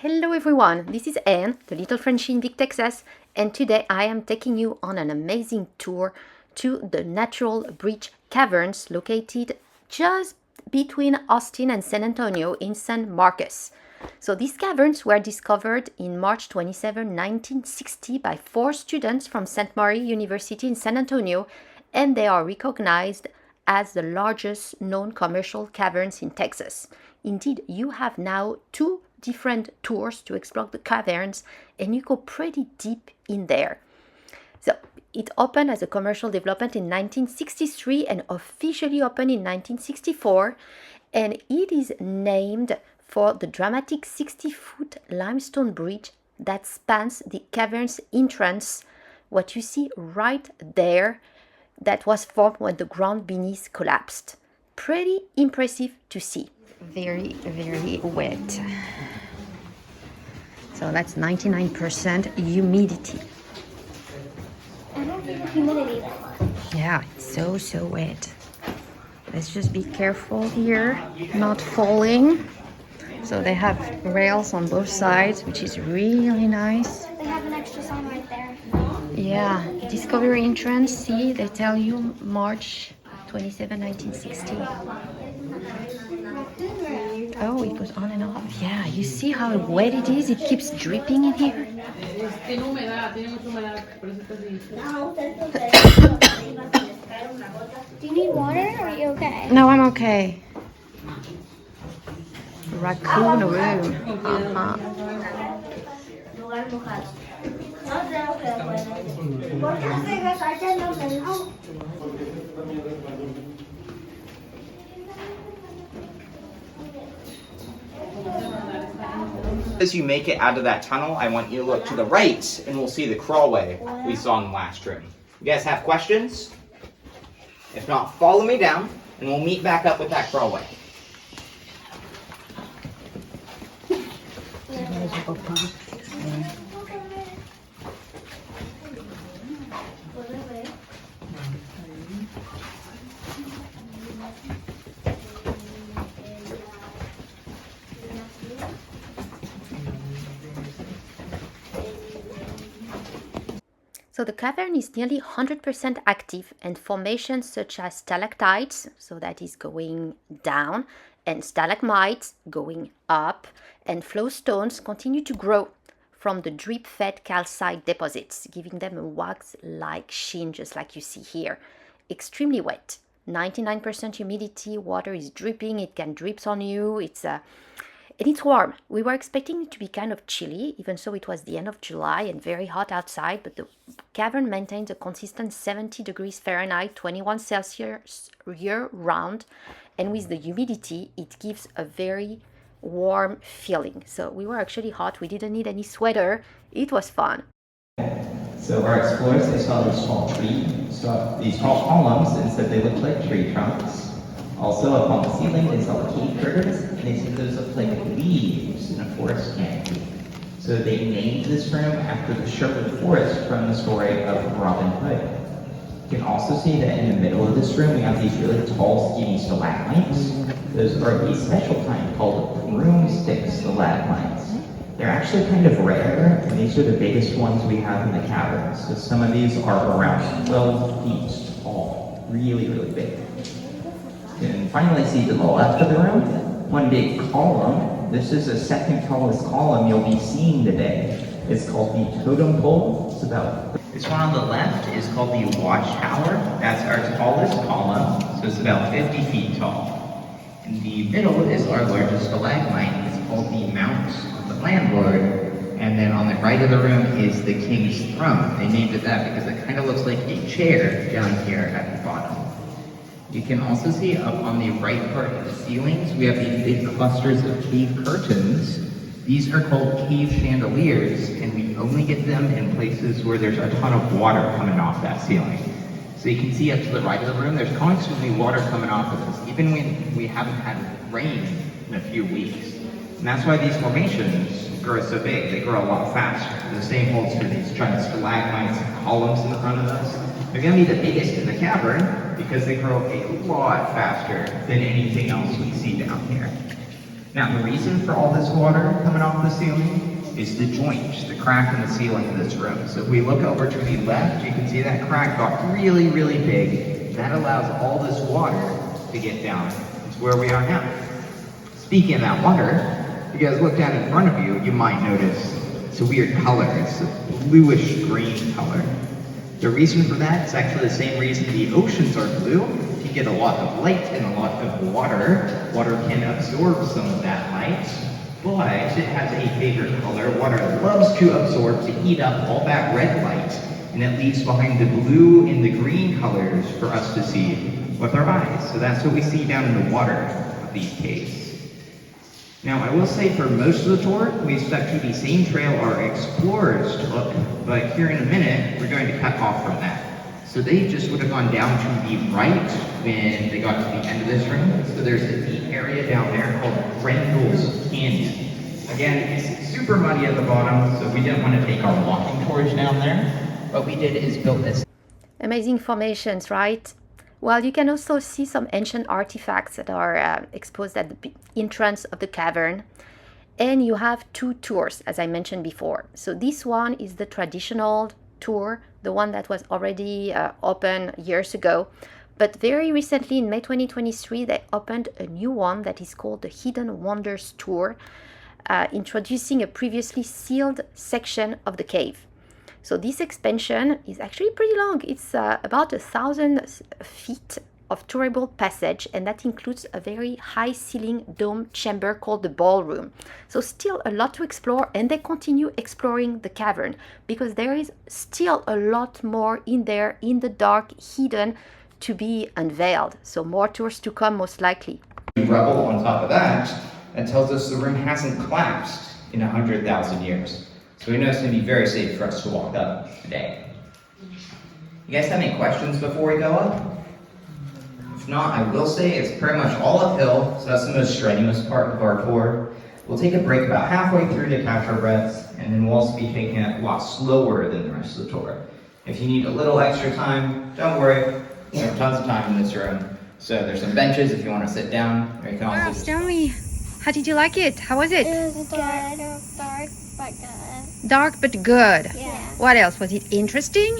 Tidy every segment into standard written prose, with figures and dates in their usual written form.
Hello everyone, this is Anne, the little Frenchie in Big Texas, and today I am taking you on an amazing tour to the Natural Bridge Caverns located just between Austin and San Antonio in San Marcos. So these caverns were discovered in March 27, 1960 by 4 students from St. Mary University in San Antonio, and they are recognized as the largest known commercial caverns in Texas. Indeed, you have now 2 different tours to explore the caverns, and you go pretty deep in there. So it opened as a commercial development in 1963 and officially opened in 1964, and it is named for the dramatic 60-foot limestone bridge that spans the cavern's entrance, what you see right there, that was formed when the ground beneath collapsed. Pretty impressive to see. Very, very wet. So that's 99% humidity. I don't feel humidity that much. Yeah, it's so wet. Let's just be careful here, not falling. So they have rails on both sides, which is really nice. They have an extra sign right there. Yeah, Discovery entrance, see, they tell you March 27, 1960. Oh, it goes on and off. Yeah, you see how wet it is? It keeps dripping in here. Do you need water or are you okay? No, I'm okay. Raccoon room. Uh-huh. As you make it out of that tunnel, I want you to look to the right and we'll see the crawlway we saw in the last room. You guys have questions? If not, follow me down and we'll meet back up with that crawlway. So the cavern is nearly 100% active, and formations such as stalactites, so that is going down, and stalagmites going up, and flow stones continue to grow from the drip-fed calcite deposits, giving them a wax-like sheen, just like you see here. Extremely wet, 99% humidity, water is dripping, it can drip on you, and it's warm. We were expecting it to be kind of chilly, even so it was the end of July and very hot outside, but the cavern maintains a consistent 70 degrees Fahrenheit, 21 Celsius year-round, and with the humidity, it gives a very warm feeling. So we were actually hot, we didn't need any sweater, it was fun. So our explorers, they saw these tall columns, and said they looked like tree trunks. Also, up on the ceiling, they saw the cave curtains, and they said those looked like leaves in a forest canopy. So they named this room after the Sherwood Forest from the story of Robin Hood. You can also see that in the middle of this room, we have these really tall, skinny stalagmites. Those are a special kind called broomstick stalagmites. They're actually kind of rare, and these are the biggest ones we have in the caverns. So some of these are around 12 feet tall, really, really big. You can finally see to the left of the room, one big column. This is the second tallest column you'll be seeing today. It's called the totem pole. This one on the left is called the watchtower. That's our tallest column, so it's about 50 feet tall. In the middle is our largest stalagmite. It's called the Mount of the Landlord. And then on the right of the room is the King's Throne. They named it that because it kind of looks like a chair down here at the bottom. You can also see up on the right part of the ceilings, we have these big clusters of cave curtains. These are called cave chandeliers, and we only get them in places where there's a ton of water coming off that ceiling. So you can see up to the right of the room, there's constantly water coming off of this, even when we haven't had rain in a few weeks. And that's why these formations grow so big. They grow a lot faster. The same holds for these giant stalagmites and columns in front of us. They're going to be the biggest in the cavern because they grow a lot faster than anything else we see down here. Now, the reason for all this water coming off the ceiling is the joint, the crack in the ceiling of this room. So if we look over to the left, you can see that crack got really, really big. That allows all this water to get down to where we are now. Speaking of that water, if you guys look down in front of you, you might notice it's a weird color. It's a bluish green color. The reason for that is actually the same reason the oceans are blue. If you get a lot of light and a lot of water, water can absorb some of that light, but it has a favorite color. Water loves to absorb, to eat up all that red light, and it leaves behind the blue and the green colors for us to see with our eyes. So that's what we see down in the water of these caves. Now, I will say for most of the tour, we expect to the same trail our explorers took, but here in a minute, we're going to cut off from that. So they just would have gone down to the right when they got to the end of this room. So there's a deep area down there called Rendell's Canyon. Again, it's super muddy at the bottom, so we didn't want to take our walking tours down there. What we did is built this. Amazing formations, right? Well, you can also see some ancient artifacts that are exposed at the entrance of the cavern. And you have two tours, as I mentioned before. So this one is the traditional tour, the one that was already open years ago. But very recently, in May 2023, they opened a new one that is called the Hidden Wonders Tour, introducing a previously sealed section of the cave. So this expansion is actually pretty long. It's about 1,000 feet of tourable passage, and that includes a very high ceiling dome chamber called the ballroom. So still a lot to explore, and they continue exploring the cavern because there is still a lot more in there, in the dark, hidden, to be unveiled. So more tours to come, most likely. Rubble on top of that, that tells us the room hasn't collapsed in 100,000 years. So we know it's going to be very safe for us to walk up today. You guys have any questions before we go up? If not, I will say it's pretty much all uphill, so that's the most strenuous part of our tour. We'll take a break about halfway through to catch our breaths, and then we'll also be taking it a lot slower than the rest of the tour. If you need a little extra time, don't worry. We have tons of time in this room. So there's some benches if you want to sit down. Or you can also just... Tell me, how did you like it? How was it? It was dark but good. Dark but good. Yeah. What else? Was it interesting?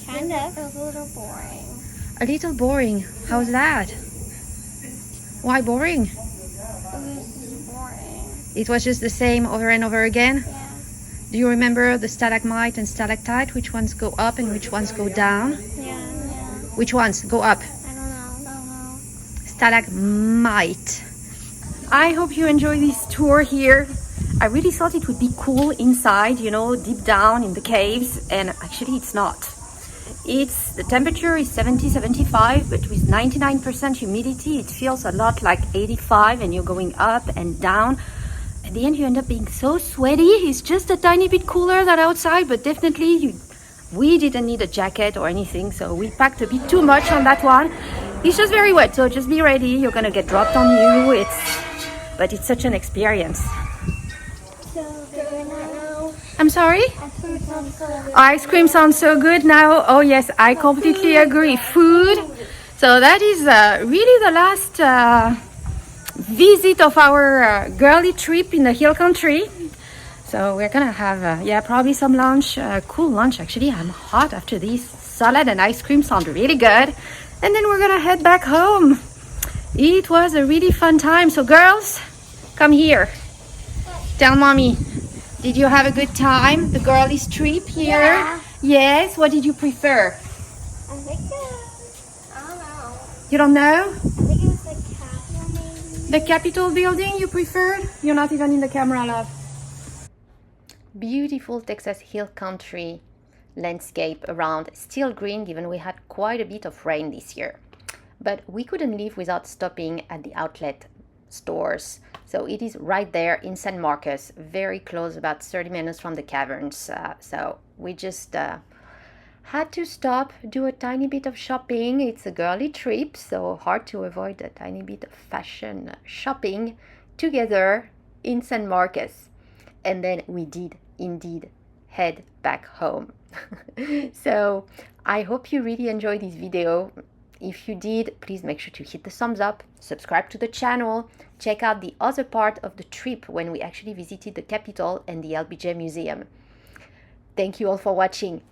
Kind of. It was a little boring. A little boring. How's that? Why boring? It was boring. It was just the same over and over again? Yeah. Do you remember the stalagmite and stalactite? Which ones go up and which ones go down? Yeah. Which ones go up? I don't know. Stalagmite. I hope you enjoy this tour here. I really thought it would be cool inside, you know, deep down in the caves, and actually it's not. The temperature is 70-75, but with 99% humidity, it feels a lot like 85, and you're going up and down. At the end, you end up being so sweaty. It's just a tiny bit cooler than outside, but definitely we didn't need a jacket or anything, so we packed a bit too much on that one. It's just very wet, so just be ready. You're gonna get dropped on you. But it's such an experience. So good now. I'm sorry? Food sounds so good. Ice cream sounds so good now. Oh yes, I completely agree. Food. So that is really the last visit of our girly trip in the hill country. So we're gonna have, probably some lunch, cool lunch actually. I'm hot after this. Salad and ice cream sound really good. And then we're gonna head back home. It was a really fun time. So girls, come here. Tell mommy, did you have a good time? The girlies trip here? Yeah. Yes, what did you prefer? I think I don't know. You don't know? I think it was the Capitol maybe. The Capitol building you preferred? You're not even in the camera, love. Beautiful Texas hill country landscape around, still green given we had quite a bit of rain this year. But we couldn't leave without stopping at the outlet stores. So it is right there in San Marcos, very close, about 30 minutes from the caverns. So we just had to stop, do a tiny bit of shopping. It's a girly trip, so hard to avoid a tiny bit of fashion shopping together in San Marcos. And then we did indeed head back home. So I hope you really enjoyed this video. If you did, please make sure to hit the thumbs up, subscribe to the channel, check out the other part of the trip when we actually visited the Capitol and the LBJ Museum. Thank you all for watching.